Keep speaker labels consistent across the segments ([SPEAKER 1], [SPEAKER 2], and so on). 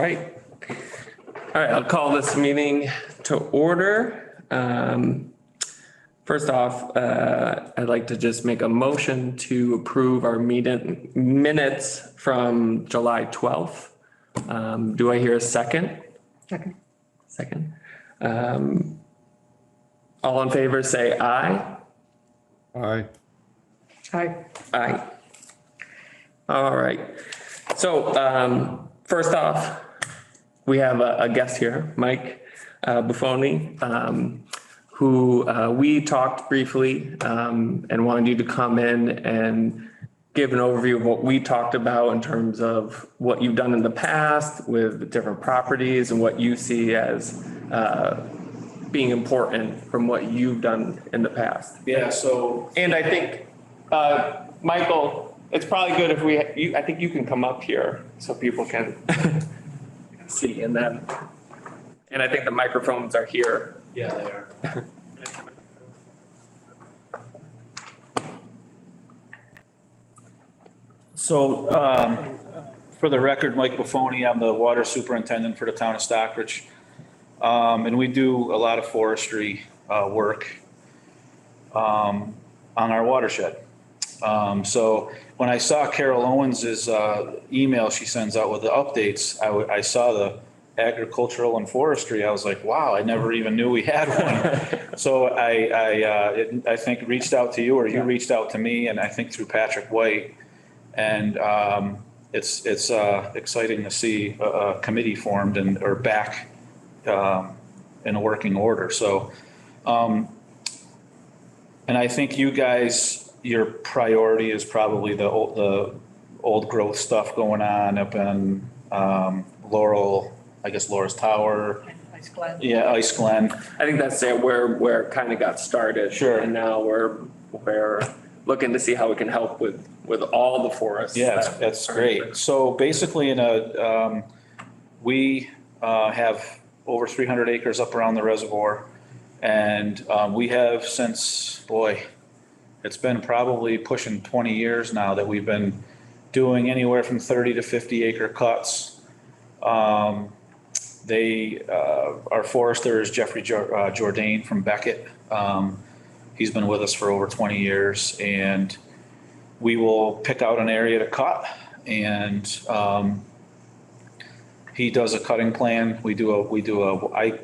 [SPEAKER 1] right. All right, I'll call this meeting to order. First off, I'd like to just make a motion to approve our minutes from July 12th. Do I hear a second? Second. All in favor, say aye.
[SPEAKER 2] Aye.
[SPEAKER 1] Aye. All right. So, first off, we have a guest here, Mike Buffoni, who we talked briefly and wanted you to come in and give an overview of what we talked about in terms of what you've done in the past with different properties and what you see as being important from what you've done in the past.
[SPEAKER 3] Yeah, so,
[SPEAKER 1] And I think, Michael, it's probably good if I think you can come up here so people can see, and then, and I think the microphones are here.
[SPEAKER 3] yeah, they are. So, for the record, Mike Buffoni, I'm the water superintendent for the town of Stockbridge. And we do a lot of forestry work on our watershed. So when I saw Carol Owens's email she sends out with the updates, I saw the agricultural and forestry. I was like, wow, I never even knew we had one. So I think reached out to you, or you reached out to me, and I think through Patrick White. And it's exciting to see a committee formed or back in a working order. So, and I think you guys, your priority is probably the old growth stuff going on up in Laurel, I guess Laura's Tower.
[SPEAKER 4] Ice Glen.
[SPEAKER 3] Yeah, Ice Glen.
[SPEAKER 1] I think that's it, where it kind of got started.
[SPEAKER 3] Sure.
[SPEAKER 1] And now we're looking to see how we can help with all the forests.
[SPEAKER 3] Yeah, that's great. So basically we have over 300 acres up around the reservoir. And we have since, it's been probably pushing 20 years now that we've been doing anywhere from 30 to 50 acre cuts. Our forester is Jeffrey Jourdain from Beckett. He's been with us for over 20 years, and we will pick out an area to cut, and he does a cutting plan. A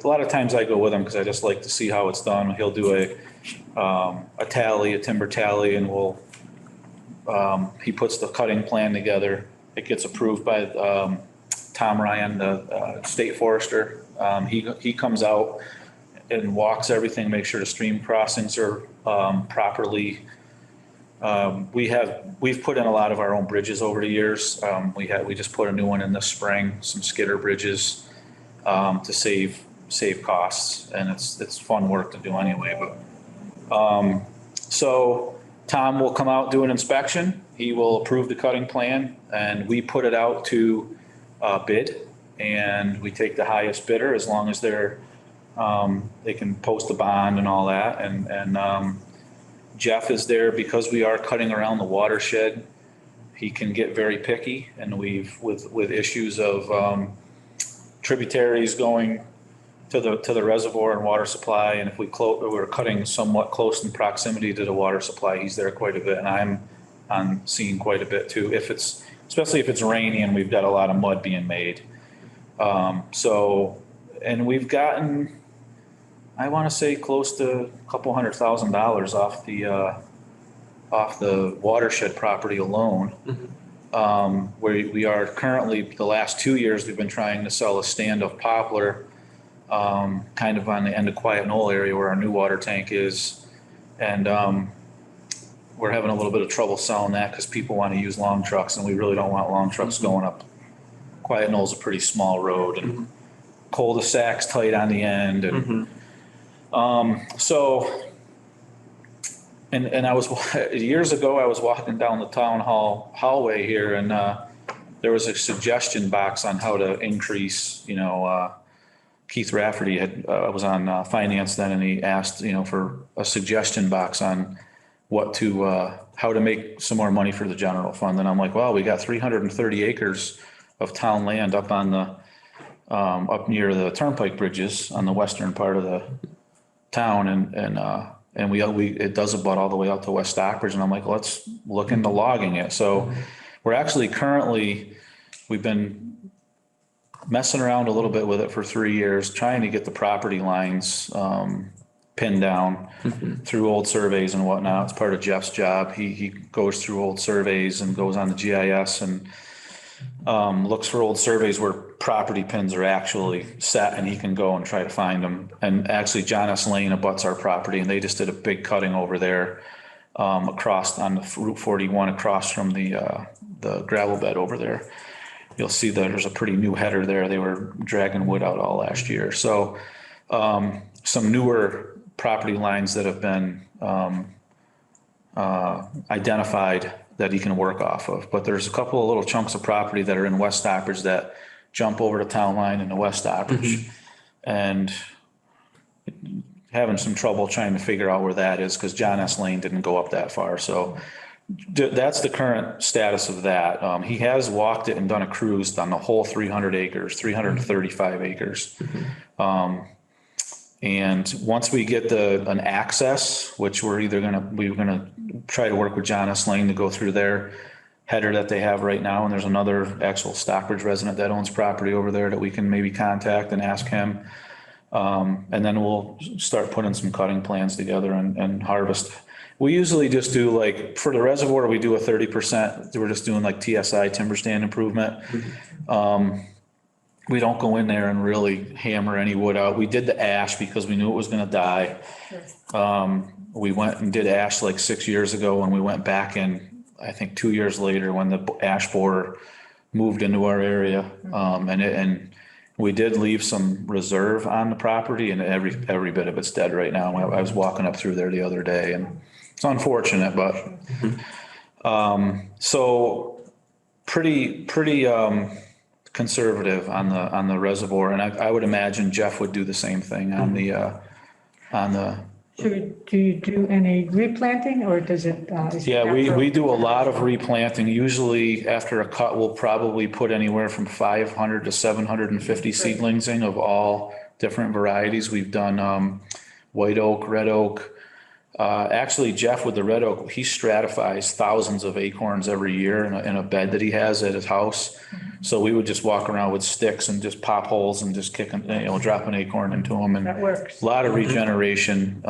[SPEAKER 3] lot of times I go with him because I just like to see how it's done. He'll do a timber tally, and he puts the cutting plan together. It gets approved by Tom Ryan, the state forester. He comes out and walks everything, make sure the stream crossings are properly. We've put in a lot of our own bridges over the years. We just put a new one in this spring, some skidder bridges to save costs, and it's fun work to do anyway. But so Tom will come out, do an inspection. He will approve the cutting plan, and we put it out to bid, and we take the highest bidder as long as they can post a bond and all that. And Jeff is there because we are cutting around the watershed. He can get very picky, and with issues of tributaries going to the reservoir and water supply. And if we're cutting somewhat close in proximity to the water supply, he's there quite a bit, and I'm seeing quite a bit too. Especially if it's rainy and we've got a lot of mud being made. And we've gotten, I want to say, close to a couple $100,000 off the watershed property alone. Mm-hmm. Where we are currently, the last 2 years, we've been trying to sell a standoff poplar, kind of on the end of Quiet Knoll area where our new water tank is. And we're having a little bit of trouble selling that because people want to use long trucks, and we really don't want long trucks mm-hmm. going up. Quiet Knoll's a pretty small road, and mm-hmm. cul-de-sacs tight on the end. And mm-hmm. And I was, years ago, I was walking down the town hall hallway here, and there was a suggestion box on how to increase, Keith Rafferty was on finance then, and he asked, for a suggestion box on how to make some more money for the general fund. And I'm like, well, we got 330 acres of town land up on the up near the turnpike bridges on the western part of the town, and it does abut all the way out to West Stockbridge, and I'm like, let's look into logging it. So we're actually we've been messing around a little bit with it for 3 years, trying to get the property lines pinned down through old surveys and whatnot. It's part of Jeff's job. He goes through old surveys and goes on the GIS and looks for old surveys where property pins are actually set, and he can go and try to find them. And actually, John S. Lane abuts our property, and they just did a big cutting over there across on the Route 41 across from the gravel bed over there. You'll see that there's a pretty new header there. They were dragging wood out all last year. So some newer property lines that have been identified that he can work off of. But there's a couple of little chunks of property that are in West Stockbridge that jump over the town line into West Stockbridge. And having some trouble trying to figure out where that is because John S. Lane didn't go up that far. So that's the current status of that. He has walked it and done a cruise on the whole 300 acres, 335 acres. And once we get an access, which we're gonna try to work with John S. Lane to go through their header that they have right now. And there's another actual Stockbridge resident that owns property over there that we can maybe contact and ask him. And then we'll start putting some cutting plans together and harvest. We usually just do like, for the reservoir, we do a 30%. We're just doing like TSI, timber stand improvement. We don't go in there and really hammer any wood out. We did the ash because we knew it was gonna die. We went and did ash like 6 years ago, and we went back in, I think 2 years later when the ash borer moved into our area. And we did leave some reserve on the property, and every bit of it's dead right now. I was walking up through there the other day, and it's unfortunate, but, so pretty, conservative on the reservoir. And I would imagine Jeff would do the same thing on the.
[SPEAKER 2] So do you do any replanting, or does it?
[SPEAKER 3] Yeah, we do a lot of replanting. Usually after a cut, we'll probably put anywhere from 500 to 750 seedlings in of all different varieties. We've done white oak, red oak. Actually, Jeff with the red oak, he stratifies thousands of acorns every year in a bed that he has at his house. So we would just walk around with sticks and just pop holes and just drop an acorn into them. And
[SPEAKER 2] That works.
[SPEAKER 3] a lot of regeneration.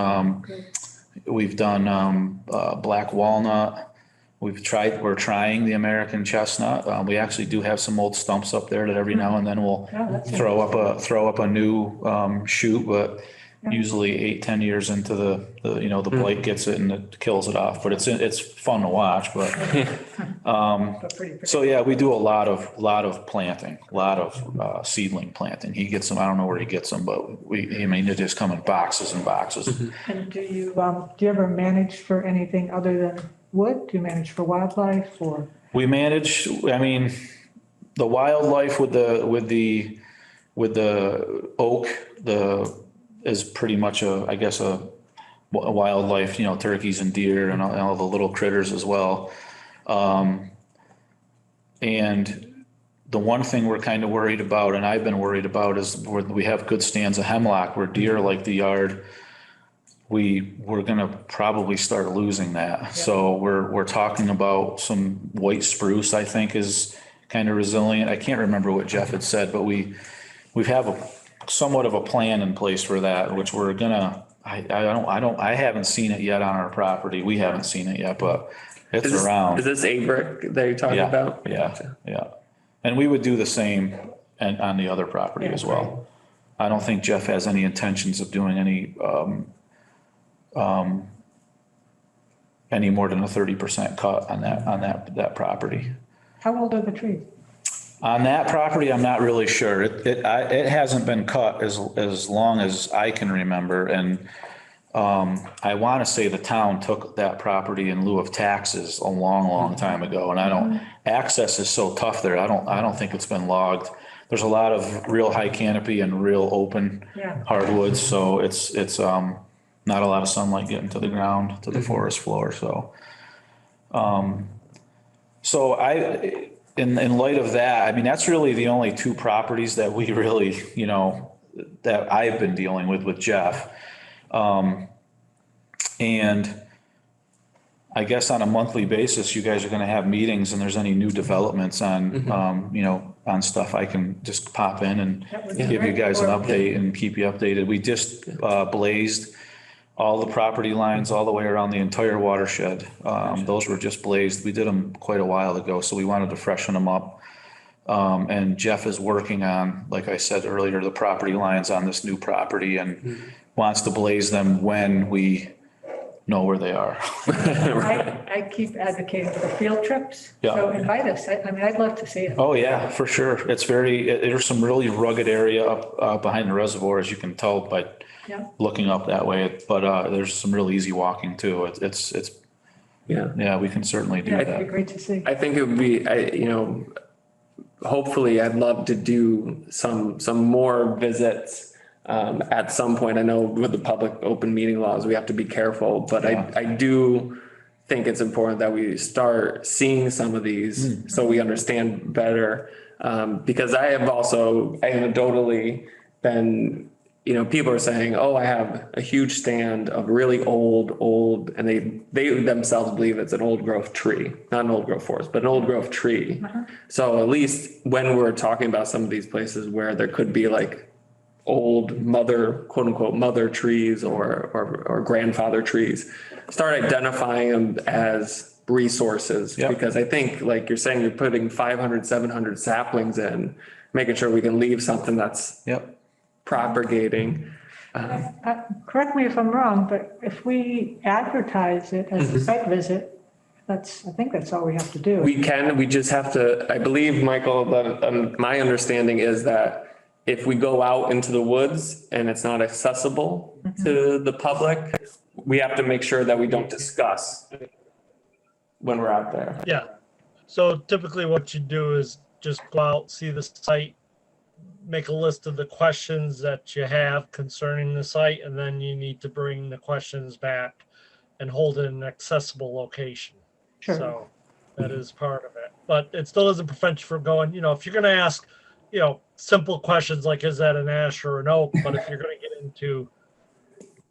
[SPEAKER 3] We've done black walnut. We're trying the American chestnut. We actually do have some old stumps up there that every now and then we'll throw up a new shoot, but usually 8-10 years into the blight gets it and it kills it off. But it's fun to watch. But so yeah, we do a lot of planting, a lot of seedling planting. He gets them. I don't know where he gets them, but they just come in boxes and boxes.
[SPEAKER 2] And do you ever manage for anything other than wood? Do you manage for wildlife or?
[SPEAKER 3] We manage. I mean, the wildlife with the oak, is pretty much a wildlife, turkeys and deer and all the little critters as well. And the one thing we're kind of worried about, and I've been worried about, is we have good stands of hemlock where deer like the yard. We're gonna probably start losing that. Yeah. So we're talking about some white spruce, I think is kind of resilient. I can't remember what Jeff had said, but we have somewhat of a plan in place for that, which we're gonna, I haven't seen it yet on our property. We haven't seen it yet, but it's around.
[SPEAKER 1] Is this A-brick that you're talking about?
[SPEAKER 3] Yeah. And we would do the same on the other property as well. I don't think Jeff has any intentions of doing any more than a 30% cut on that property.
[SPEAKER 2] How old are the trees?
[SPEAKER 3] On that property, I'm not really sure. It hasn't been cut as long as I can remember. And I want to say the town took that property in lieu of taxes a long time ago. And access is so tough there. I don't think it's been logged. There's a lot of real high canopy and real open hardwoods. So it's not a lot of sunlight getting to the ground, to the forest floor. So, in light of that, I mean, that's really the only two properties that we really, you know, that I've been dealing with Jeff. And I guess on a monthly basis, you guys are gonna have meetings and there's any new developments on, you know, on stuff, I can just pop in and
[SPEAKER 2] That would
[SPEAKER 3] give
[SPEAKER 2] be
[SPEAKER 3] you
[SPEAKER 2] great.
[SPEAKER 3] guys an update and keep you updated. We just blazed all the property lines all the way around the entire watershed. Those were just blazed. We did them quite a while ago, so we wanted to freshen them up. And Jeff is working on, like I said earlier, the property lines on this new property and wants to blaze them when we know where they are.
[SPEAKER 2] I keep advocating for field trips.
[SPEAKER 3] Yeah.
[SPEAKER 2] So invite us. I mean, I'd love to see it.
[SPEAKER 3] Oh, yeah, for sure. There's some really rugged area up behind the reservoir, as you can tell by
[SPEAKER 2] Yeah.
[SPEAKER 3] looking up that way. But there's some real easy walking too. Yeah, we can certainly do
[SPEAKER 2] Yeah, it'd be
[SPEAKER 3] that.
[SPEAKER 2] great to see.
[SPEAKER 1] I think it would be, you know, hopefully I'd love to do some more visits. At some point, I know with the public open meeting laws, we have to be careful, but I do think it's important that we start seeing some of these so we understand better. Because I have anecdotally been, you know, people are saying, oh, I have a huge stand of really old, and they themselves believe it's an old growth tree, not an old growth forest, but an old growth tree. So at least when we're talking about some of these places where there could be like old mother, quote unquote, mother trees or grandfather trees, start identifying them as resources.
[SPEAKER 3] Yep.
[SPEAKER 1] Because I think, like you're saying, you're putting 500, 700 saplings in, making sure we can leave something that's
[SPEAKER 3] Yep.
[SPEAKER 1] propagating.
[SPEAKER 2] Correct me if I'm wrong, but if we advertise it as a site visit, I think that's all we have to do.
[SPEAKER 1] We just have to, I believe, Michael, that my understanding is that if we go out into the woods and it's not accessible to the public, we have to make sure that we don't discuss when we're out there.
[SPEAKER 4] Yeah. So typically what you do is just go out, see the site, make a list of the questions that you have concerning the site, and then you need to bring the questions back and hold it in an accessible location.
[SPEAKER 2] Sure.
[SPEAKER 4] So that is part of it. But it still doesn't prevent you from going, you know, if you're going to ask, you know, simple questions like, is that an ash or an oak? But if you're going to get into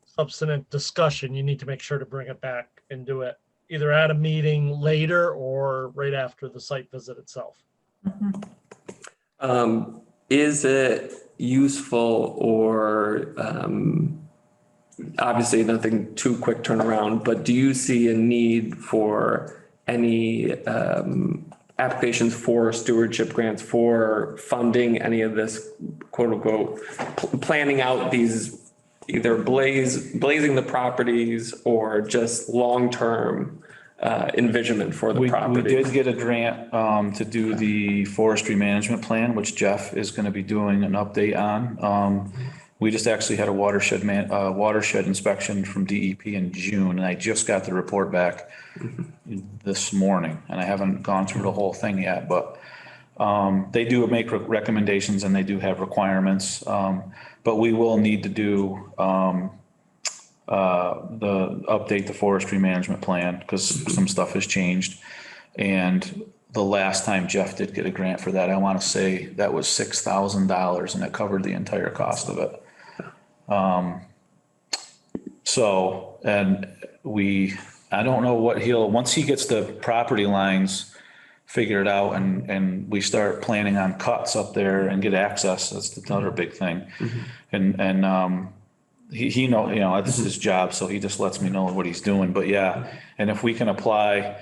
[SPEAKER 4] substantive discussion, you need to make sure to bring it back and do it either at a meeting later or right after the site visit itself.
[SPEAKER 1] Is it useful or, obviously nothing too quick turnaround, but do you see a need for any, applications for stewardship grants for funding any of this quote unquote, planning out these either blazing the properties or just long-term envisionment for the
[SPEAKER 3] We
[SPEAKER 1] property?
[SPEAKER 3] did get a grant to do the forestry management plan, which Jeff is going to be doing an update on. We just actually had a watershed inspection from DEP in June, and I just got the report back this morning, and I haven't gone through the whole thing yet, but they do make recommendations and they do have requirements. But we will need to do update the forestry management plan because some stuff has changed. And the last time Jeff did get a grant for that, I want to say that was $6,000 and it covered the entire cost of it. So, and I don't know what once he gets the property lines figured out and we start planning on cuts up there and get access, that's another big thing. And he know, you know, this is his job, so he just lets me know what he's doing. But yeah, and if we can apply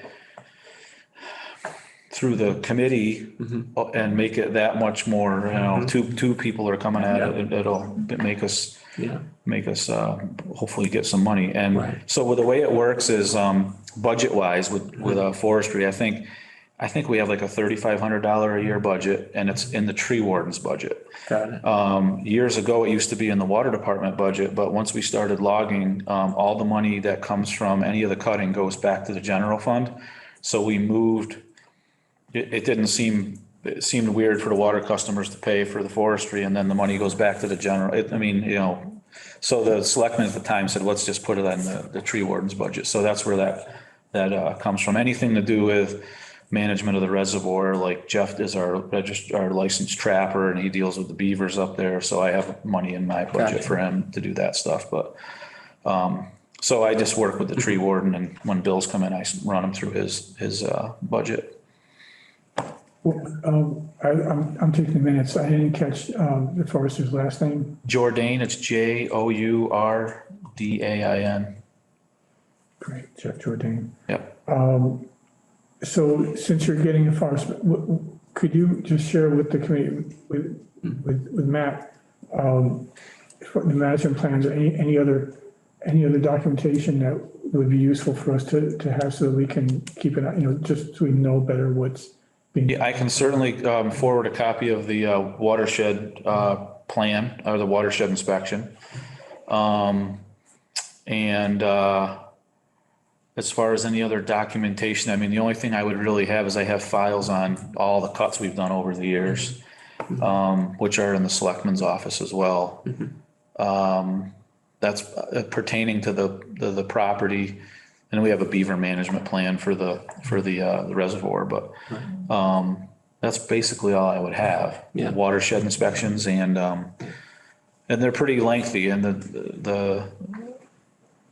[SPEAKER 3] through the committee and make it that much more, you know, two people are coming at it, it'll make us hopefully get some money. And so with the way it works is budget wise with forestry, I think we have like a $3,500 a year budget, and it's in the tree warden's budget.
[SPEAKER 1] Got it.
[SPEAKER 3] Years ago, it used to be in the water department budget, but once we started logging, all the money that comes from any of the cutting goes back to the general fund. So we moved, it seemed weird for the water customers to pay for the forestry, and then the money goes back to the general. So the selectmen at the time said, let's just put it on the tree warden's budget. So that's where that comes from. Anything to do with management of the reservoir. Like Jeff is our licensed trapper and he deals with the beavers up there. So I have money in my budget
[SPEAKER 1] Gotcha.
[SPEAKER 3] for him to do that stuff. But, so I just work with the tree warden, and when bills come in, I run them through his budget.
[SPEAKER 5] Well, I'm taking the minutes. I didn't catch the forester's last name.
[SPEAKER 3] Jourdain, it's Jourdain.
[SPEAKER 5] Great, Jeff Jordan.
[SPEAKER 3] Yep.
[SPEAKER 5] So since you're getting a forest, could you just share with the committee, with Matt, the management plans, or any other documentation that would be useful for us to have so that we can keep it, just so we know better what's being.
[SPEAKER 3] Yeah, I can certainly forward a copy of the watershed plan or the watershed inspection. As far as any other documentation, I mean, the only thing I would really have is I have files on all the cuts we've done over the years, which are in the selectman's office as well. That's pertaining to the property. And we have a beaver management plan for the reservoir, but that's basically all I would have.
[SPEAKER 1] Yeah.
[SPEAKER 3] Watershed inspections, and they're pretty lengthy, and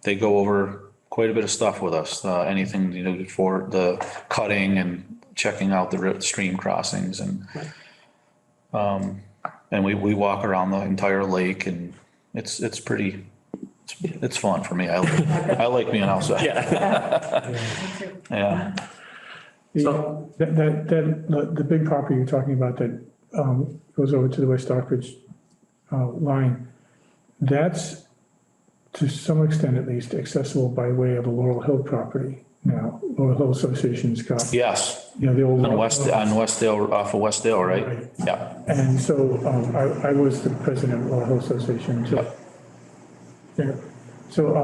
[SPEAKER 3] they go over quite a bit of stuff with us. Anything for the cutting and checking out the stream crossings, and we walk around the entire lake, and it's pretty. It's fun for me. I like being outside.
[SPEAKER 1] Yeah.
[SPEAKER 3] Yeah.
[SPEAKER 5] The big property you're talking about that goes over to the West Stockbridge line, that's to some extent at least accessible by way of a Laurel Hill property now. Laurel Hill Association's got.
[SPEAKER 3] Yes.
[SPEAKER 5] The old.
[SPEAKER 3] On Westdale, off of Westdale, right?
[SPEAKER 5] Right.
[SPEAKER 3] Yeah.
[SPEAKER 5] And so I was the president of Laurel Hill Association until.
[SPEAKER 3] Yep.
[SPEAKER 5] Yeah. So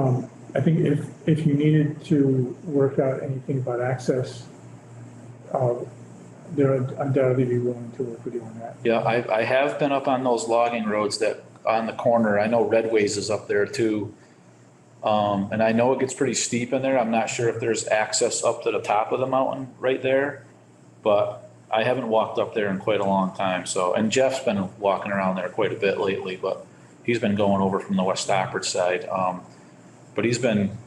[SPEAKER 5] I think if you needed to work out anything about access, they'll undoubtedly be willing to work with you on that.
[SPEAKER 3] Yeah, I have been up on those logging roads that on the corner. I know Redways is up there too. And I know it gets pretty steep in there. I'm not sure if there's access up to the top of the mountain right there, but I haven't walked up there in quite a long time. So, and Jeff's been walking around there quite a bit lately, but he's been going over from the West Stockbridge side. But he's been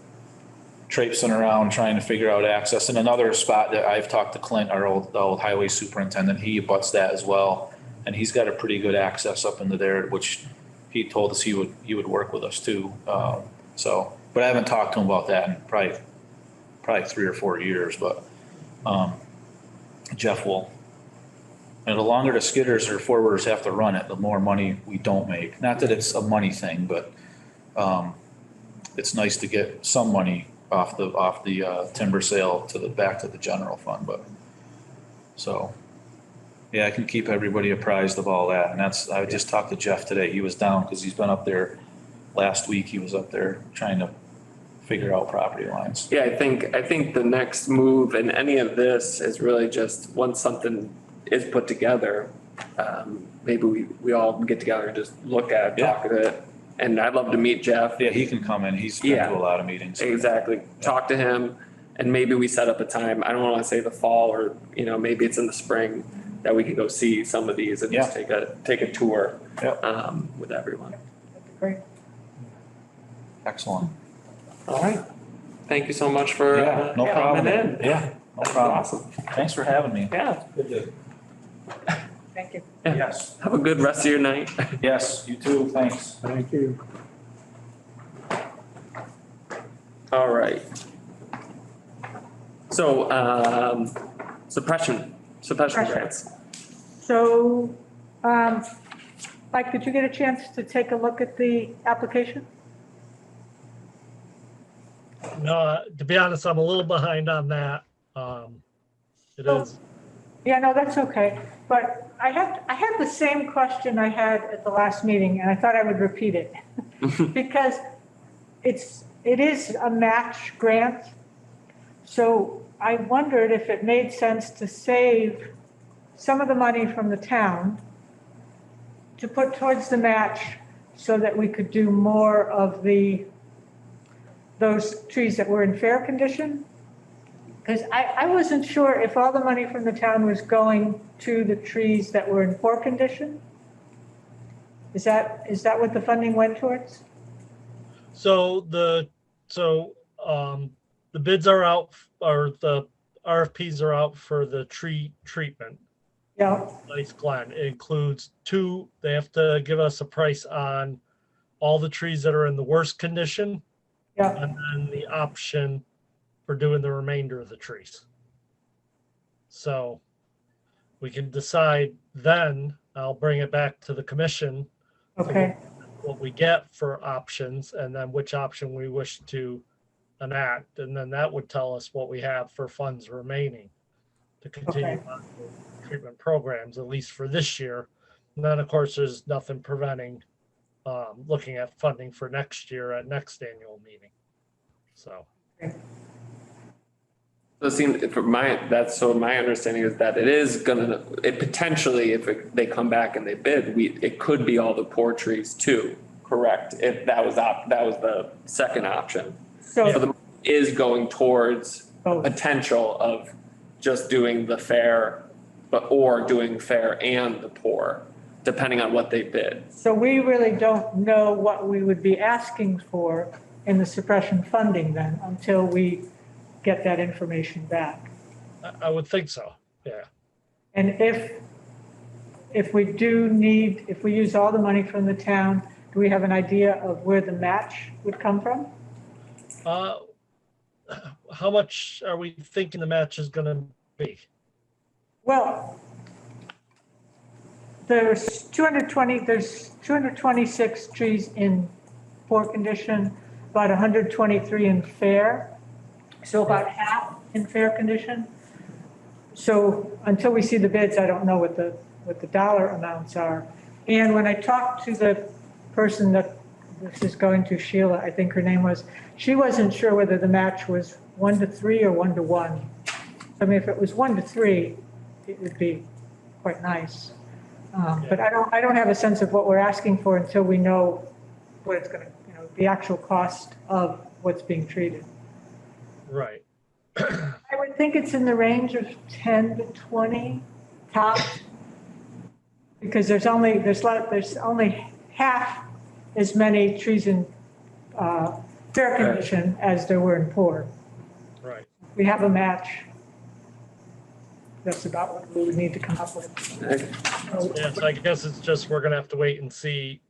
[SPEAKER 3] traipsing around trying to figure out access. And another spot that I've talked to Clint, the old highway superintendent, he abuts that as well. And he's got a pretty good access up into there, which he told us he would work with us too. But I haven't talked to him about that in probably 3 or 4 years, but Jeff will. And the longer the skidders or forwarders have to run it, the more money we don't make. Not that it's a money thing, but it's nice to get some money off the timber sale back to the general fund. But so, yeah, I can keep everybody apprised of all that. And I just talked to Jeff today. He was down because he's been up there last week. He was up there trying to figure out property lines.
[SPEAKER 1] Yeah, I think the next move in any of this is really just once something is put together, maybe we all get together and just look at it, talk at it. And I'd love to meet Jeff.
[SPEAKER 3] Yeah, he can come in. He's been to a lot of meetings.
[SPEAKER 1] Exactly. Talk to him, and maybe we set up a time. I don't want to say the fall, or maybe it's in the spring that we can go see some of these and just take a tour with everyone.
[SPEAKER 2] Great.
[SPEAKER 3] Excellent.
[SPEAKER 1] All right. Thank you so much for
[SPEAKER 3] No problem.
[SPEAKER 1] coming in.
[SPEAKER 3] Yeah, no problem.
[SPEAKER 1] Awesome.
[SPEAKER 3] Thanks for having me.
[SPEAKER 1] Yeah.
[SPEAKER 2] Thank you.
[SPEAKER 3] Yes.
[SPEAKER 1] Have a good rest of your night.
[SPEAKER 3] Yes, you too. Thanks.
[SPEAKER 5] Thank you.
[SPEAKER 1] All right. So, suppression grants.
[SPEAKER 2] So, Mike, did you get a chance to take a look at the application?
[SPEAKER 4] No, to be honest, I'm a little behind on that. It is.
[SPEAKER 2] Yeah, no, that's okay. But I had the same question I had at the last meeting, and I thought I would repeat it. Because it is a match grant. So I wondered if it made sense to save some of the money from the town to put towards the match so that we could do more of those trees that were in fair condition. Because I wasn't sure if all the money from the town was going to the trees that were in poor condition? Is that what the funding went towards?
[SPEAKER 4] So the bids are out, or the RFPs are out for the tree treatment.
[SPEAKER 2] Yeah,
[SPEAKER 4] Nice Glen. It includes two, they have to give us a price on all the trees that are in the worst condition,
[SPEAKER 2] yeah,
[SPEAKER 4] and then the option for doing the remainder of the trees. So we can decide then, I'll bring it back to the commission,
[SPEAKER 2] okay,
[SPEAKER 4] what we get for options and then which option we wish to enact. And then that would tell us what we have for funds remaining to continue
[SPEAKER 2] Okay.
[SPEAKER 4] on with treatment programs, at least for this year. And then, of course, there's nothing preventing looking at funding for next year at next annual meeting. So,
[SPEAKER 1] So it seems for my understanding is that it potentially, if they come back and they bid, it could be all the poor trees too, correct? If that was the second option. So
[SPEAKER 2] so,
[SPEAKER 1] the money is going towards
[SPEAKER 2] Oh.
[SPEAKER 1] potential of just doing the fair, or doing fair and the poor, depending on what they bid.
[SPEAKER 2] so we really don't know what we would be asking for in the suppression funding then, until we get that information back.
[SPEAKER 4] I would think so. Yeah.
[SPEAKER 2] And if we use all the money from the town, do we have an idea of where the match would come from?
[SPEAKER 4] How much are we thinking the match is going to be?
[SPEAKER 2] Well, there's 226 trees in poor condition, about 123 in fair, so about half in fair condition. So until we see the bids, I don't know what the dollar amounts are. And when I talked to the person that this is going to, Sheila, I think her name was, she wasn't sure whether the match was 1-3 or 1-1. I mean, if it was 1-3, it would be quite nice. But I don't have a sense of what we're asking for until we know what it's going to, the actual cost of what's being treated.
[SPEAKER 4] Right.
[SPEAKER 2] I would think it's in the range of 10 to 20 tops, because there's only half as many trees in fair condition as there were in poor.
[SPEAKER 4] Right.
[SPEAKER 2] We have a match. That's about what we would need to come up with.
[SPEAKER 4] Yeah, so I guess it's just, we're gonna have to wait and see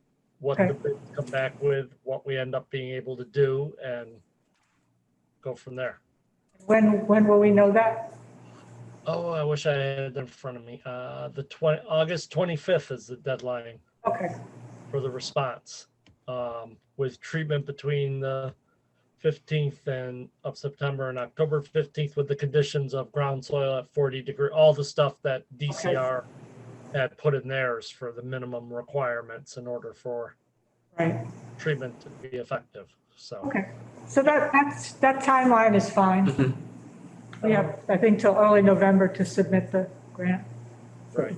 [SPEAKER 4] what the
[SPEAKER 2] Okay.
[SPEAKER 4] bids come back with, what we end up being able to do, and go from there.
[SPEAKER 2] When will we know that?
[SPEAKER 4] Oh, I wish I had it in front of me. August 25th is the deadline
[SPEAKER 2] Okay,
[SPEAKER 4] for the response. With treatment between the 15th and of September and October 15th, with the conditions of ground soil at 40 degree, all the stuff that DCR had put in theirs for the minimum requirements in order for
[SPEAKER 2] right,
[SPEAKER 4] treatment to be effective. So,
[SPEAKER 2] okay. So that timeline is fine. We have, I think, till early November to submit the grant.
[SPEAKER 4] right.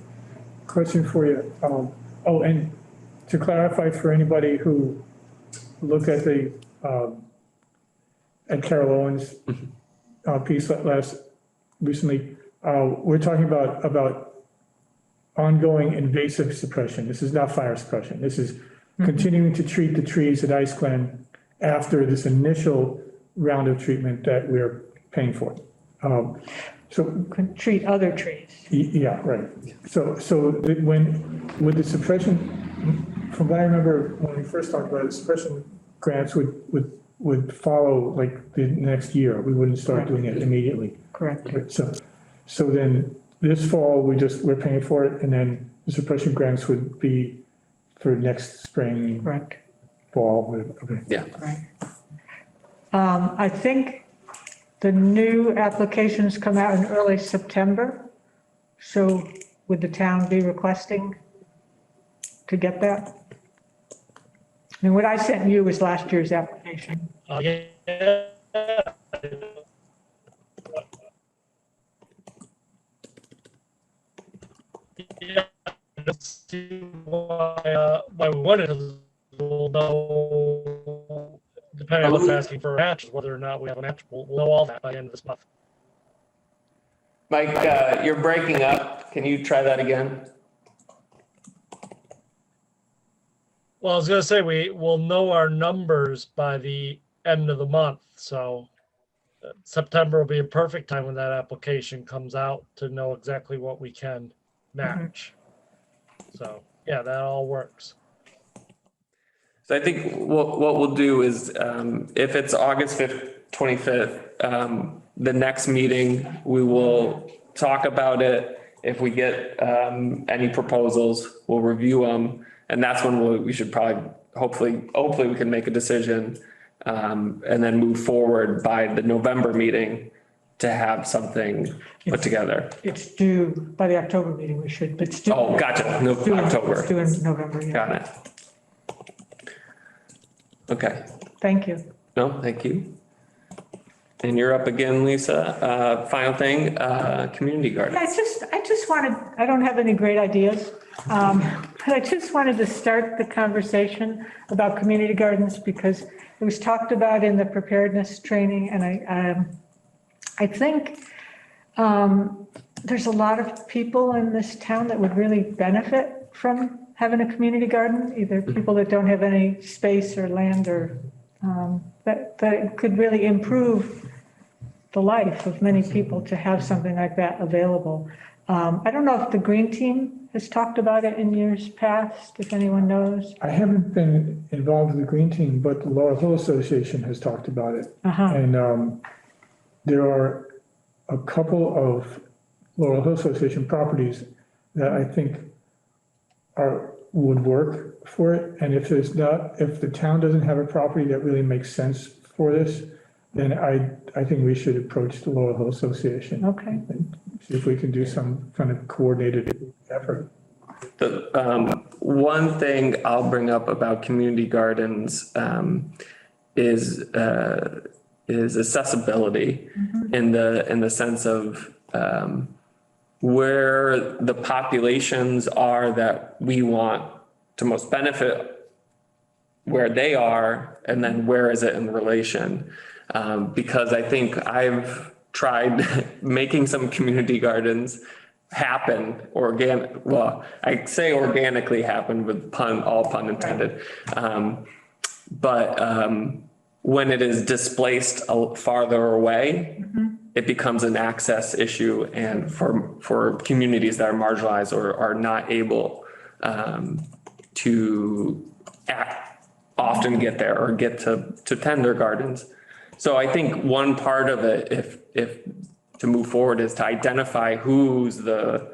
[SPEAKER 5] Question for you. And to clarify for anybody who looked at the, at Carol Owens' piece recently, we're talking about ongoing invasive suppression. This is not fire suppression. This is continuing to treat the trees at Ice Glen after this initial round of treatment that we're paying for. So,
[SPEAKER 2] Can treat other trees.
[SPEAKER 5] yeah, right. So with the suppression, from what I remember, when we first talked about it, suppression grants would follow like the next year. We wouldn't start doing it immediately.
[SPEAKER 2] Correct.
[SPEAKER 5] So then this fall, we're paying for it, and then the suppression grants would be for next spring,
[SPEAKER 2] Correct.
[SPEAKER 5] fall, whatever. Okay.
[SPEAKER 1] Yeah.
[SPEAKER 2] Right. I think the new applications come out in early September. So would the town be requesting to get that? I mean, what I sent you was last year's application.
[SPEAKER 4] Yeah. Yeah. Let's see why we wanted to, we'll know, depending on what's asking for a match, whether or not we have a match, we'll know all that by the end of this month.
[SPEAKER 1] Mike, you're breaking up. Can you try that again?
[SPEAKER 4] Well, I was gonna say, we will know our numbers by the end of the month, so September will be a perfect time when that application comes out to know exactly what we can match. So, yeah, that all works.
[SPEAKER 1] So I think what we'll do is, if it's August 5th, 25th, the next meeting, we will talk about it. If we get, any proposals, we'll review them. And that's when we should probably, hopefully we can make a decision, and then move forward by the November meeting to have something put together.
[SPEAKER 2] It's due by the October meeting, we should, but it's due.
[SPEAKER 1] Oh, gotcha. No, October.
[SPEAKER 2] It's due in November, yeah.
[SPEAKER 1] Got it. Okay.
[SPEAKER 2] Thank you.
[SPEAKER 1] No, thank you. And you're up again, Lisa. Final thing, community garden.
[SPEAKER 2] I just wanted, I don't have any great ideas. But I just wanted to start the conversation about community gardens because it was talked about in the preparedness training. And I think there's a lot of people in this town that would really benefit from having a community garden, either people that don't have any space or land or that could really improve the life of many people to have something like that available. I don't know if the Green Team has talked about it in years past, if anyone knows.
[SPEAKER 5] I haven't been involved with the Green Team, but the Laurel Hill Association has talked about it.
[SPEAKER 2] Uh-huh.
[SPEAKER 5] And there are a couple of Laurel Hill Association properties that I think would work for it. And if the town doesn't have a property that really makes sense for this, then I think we should approach the Laurel Hill Association.
[SPEAKER 2] Okay.
[SPEAKER 5] And see if we can do some kind of coordinated effort.
[SPEAKER 1] The one thing I'll bring up about community gardens is accessibility in the sense of where the populations are that we want to most benefit, where they are, and then where is it in relation? Because I think I've tried making some community gardens happen I say organically happen with all pun intended. But when it is displaced farther away, it becomes an access issue, and for communities that are marginalized or are not able to often get there or get to tend their gardens. So I think one part of it, if to move forward, is to identify who's the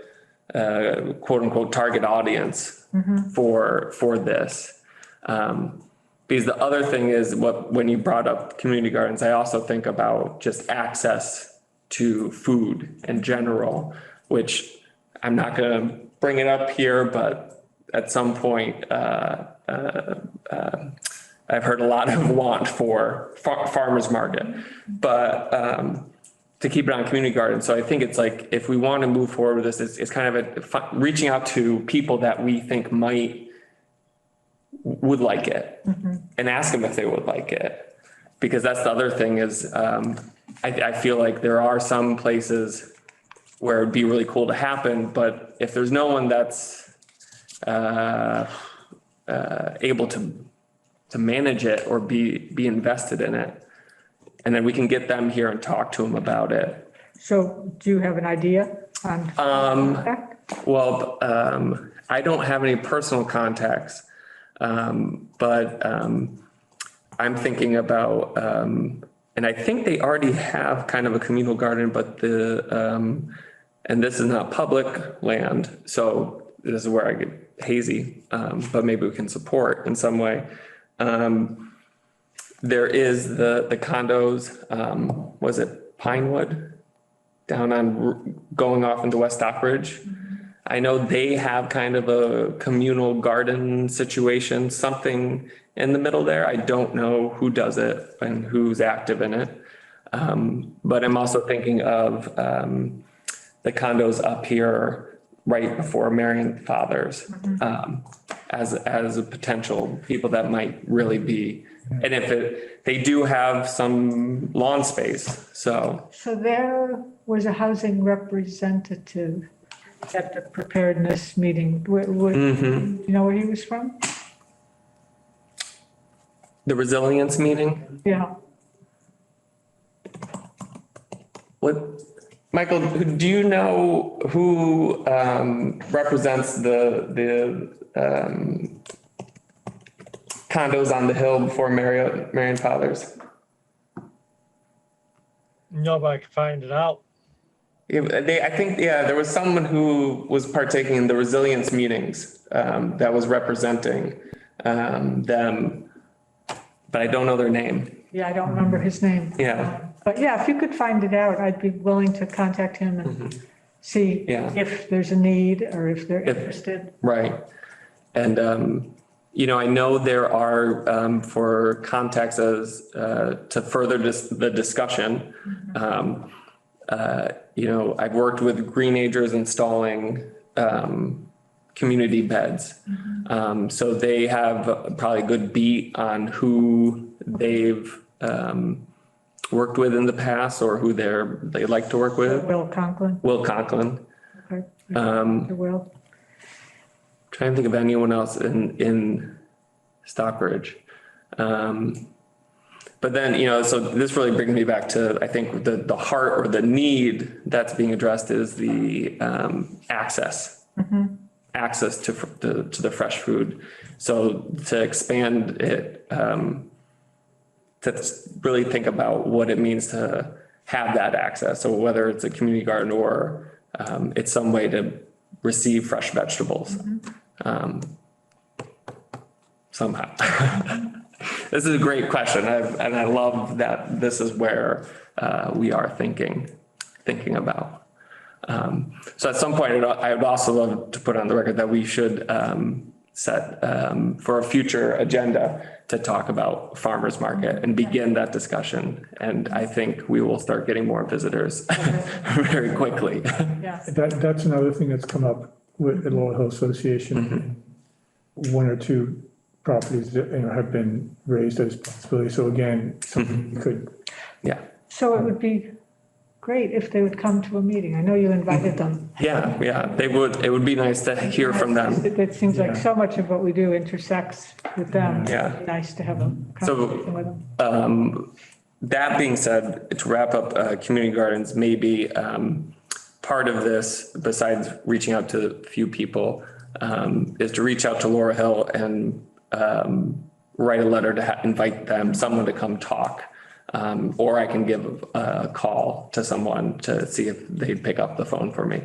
[SPEAKER 1] quote unquote target audience for this. Because the other thing is when you brought up community gardens, I also think about just access to food in general, which I'm not going to bring it up here, but at some point, I've heard a lot of want for farmers market, but to keep it on community gardens. So I think it's like, if we want to move forward with this, it's kind of reaching out to people that we think would like it and ask them if they would like it. Because that's the other thing is, I feel like there are some places where it'd be really cool to happen, but if there's no one that's able to manage it or be invested in it, and then we can get them here and talk to them about it.
[SPEAKER 2] So do you have an idea on that?
[SPEAKER 1] Well, I don't have any personal contacts, but I'm thinking about, and I think they already have kind of a communal garden, but and this is not public land, so this is where I get hazy, but maybe we can support in some way. There is the condos, was it Pinewood? Down on going off into West Stockbridge. I know they have kind of a communal garden situation, something in the middle there. I don't know who does it and who's active in it. But I'm also thinking of the condos up here right before Marion Fathers. as a potential people that might really be. And they do have some lawn space, so.
[SPEAKER 2] So there was a housing representative at the preparedness meeting. You know where he was from?
[SPEAKER 1] The resilience meeting,
[SPEAKER 2] Yeah.
[SPEAKER 1] what, Michael, do you know who represents the condos on the hill before Marion Fathers?
[SPEAKER 4] Nobody can find it out.
[SPEAKER 1] I think, yeah, there was someone who was partaking in the resilience meetings that was representing them, but I don't know their name.
[SPEAKER 2] Yeah, I don't remember his name.
[SPEAKER 1] Yeah.
[SPEAKER 2] But yeah, if you could find it out, I'd be willing to contact him and see
[SPEAKER 1] Yeah.
[SPEAKER 2] if there's a need or if they're interested.
[SPEAKER 1] Right. And, I know there are, for context as, to further the discussion, I've worked with Greenagers installing, community beds. So they have probably a good beat on who they've, worked with in the past or who they like to work with.
[SPEAKER 2] Will Conklin.
[SPEAKER 1] Will Conklin.
[SPEAKER 2] Okay. Will.
[SPEAKER 1] Trying to think of anyone else in Stockbridge. But then, so this really brings me back to, I think the heart or the need that's being addressed is the access. Access to the fresh food. So to expand it, to really think about what it means to have that access. So whether it's a community garden or it's some way to receive fresh vegetables somehow. This is a great question. And I love that this is where we are thinking about. So at some point, I would also love to put on the record that we should set for a future agenda to talk about farmers market and begin that discussion. And I think we will start getting more visitors very quickly.
[SPEAKER 2] Yeah.
[SPEAKER 5] That's another thing that's come up with the Laurel Hill Association. One or two properties that, have been raised as possibilities. So again, something we could.
[SPEAKER 1] Yeah.
[SPEAKER 2] So it would be great if they would come to a meeting. I know you invited them.
[SPEAKER 1] Yeah, they would. It would be nice to hear from them.
[SPEAKER 2] It seems like so much of what we do intersects with them.
[SPEAKER 1] Yeah.
[SPEAKER 2] It'd be nice to have a conversation with them.
[SPEAKER 1] That being said, to wrap up, community gardens, maybe part of this, besides reaching out to a few people, is to reach out to Laurel Hill and write a letter to invite someone to come talk. Or I can give a call to someone to see if they'd pick up the phone for me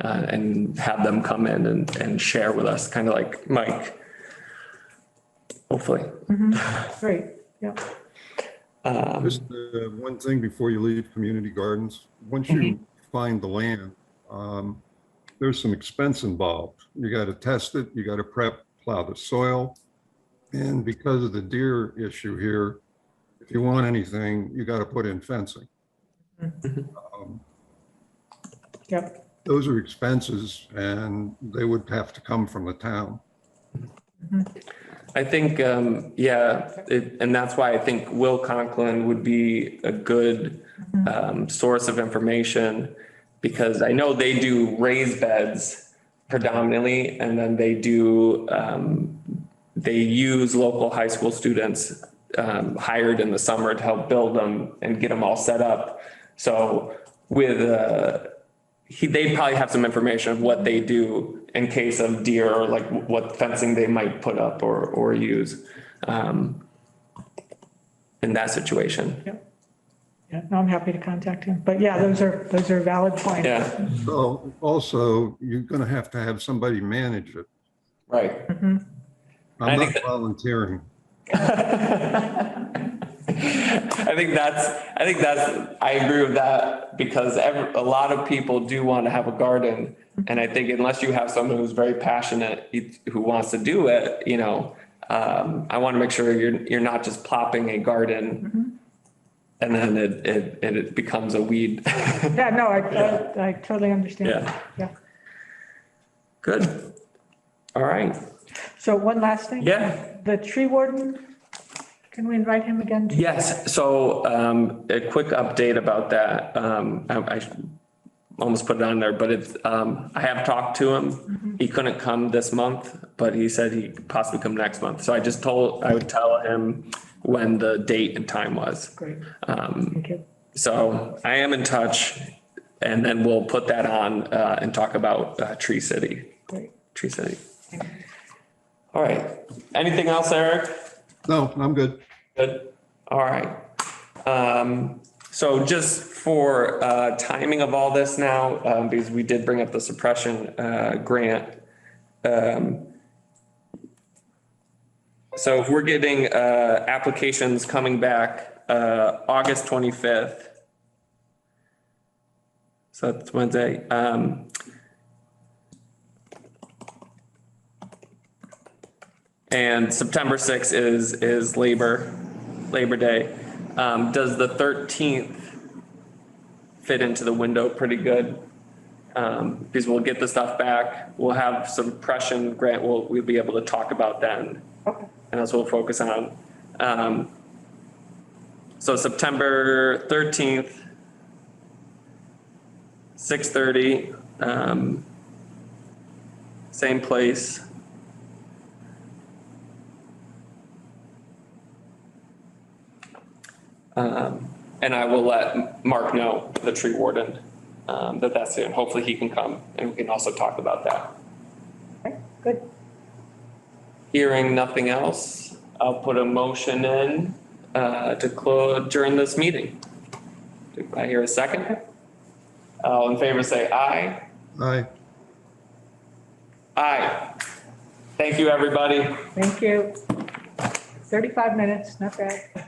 [SPEAKER 1] and have them come in and share with us, kind of like Mike, hopefully.
[SPEAKER 2] Great, yeah.
[SPEAKER 6] Just one thing before you leave community gardens. Once you find the land, there's some expense involved. You got to test it, you got to plow the soil. And because of the deer issue here, if you want anything, you got to put in fencing.
[SPEAKER 2] Yep.
[SPEAKER 6] Those are expenses and they would have to come from the town.
[SPEAKER 1] I think, and that's why I think Will Conklin would be a good source of information, because I know they do raised beds predominantly, and then they use local high school students hired in the summer to help build them and get them all set up. So they'd probably have some information of what they do in case of deer, or like what fencing they might put up or use in that situation.
[SPEAKER 2] Yep. Yeah, no, I'm happy to contact him. But yeah, those are valid points.
[SPEAKER 1] Yeah,
[SPEAKER 6] So also, you're going to have somebody manage it.
[SPEAKER 1] right.
[SPEAKER 6] I'm not volunteering.
[SPEAKER 1] I agree with that, because a lot of people do want to have a garden. And I think unless you have someone who's very passionate, who wants to do it, I want to make sure you're not just plopping a garden and then it becomes a weed.
[SPEAKER 2] Yeah, no, I totally understand.
[SPEAKER 1] Yeah.
[SPEAKER 2] Yeah.
[SPEAKER 1] Good. All right.
[SPEAKER 2] So one last thing.
[SPEAKER 1] Yeah.
[SPEAKER 2] The tree warden, can we invite him again?
[SPEAKER 1] Yes, so a quick update about that. I almost put it on there, but it's, I have talked to him. He couldn't come this month, but he said he could possibly come next month. So I would tell him when the date and time was.
[SPEAKER 2] Great. Thank you.
[SPEAKER 1] So I am in touch, and then we'll put that on and talk about Tree City.
[SPEAKER 2] Great.
[SPEAKER 1] Tree City. All right. Anything else, Eric?
[SPEAKER 6] No, I'm good.
[SPEAKER 1] Good. All right. So just for timing of all this now, because we did bring up the suppression grant. So if we're getting applications coming back August 25th. So that's Wednesday. And September 6th is Labor Day. Does the 13th fit into the window pretty good? Because we'll get the stuff back. We'll have some suppression grant we'll be able to talk about then.
[SPEAKER 2] Okay.
[SPEAKER 1] And that's what we'll focus on. So September 13th, 6:30, same place. And I will let Mark know, the tree warden, that's it. Hopefully he can come and we can also talk about that.
[SPEAKER 2] Okay, good.
[SPEAKER 1] Hearing nothing else, I'll put a motion in to close during this meeting. Do I hear a second? All in favor say aye.
[SPEAKER 6] Aye.
[SPEAKER 1] Aye. Thank you, everybody.
[SPEAKER 2] Thank you. 35 minutes, not bad.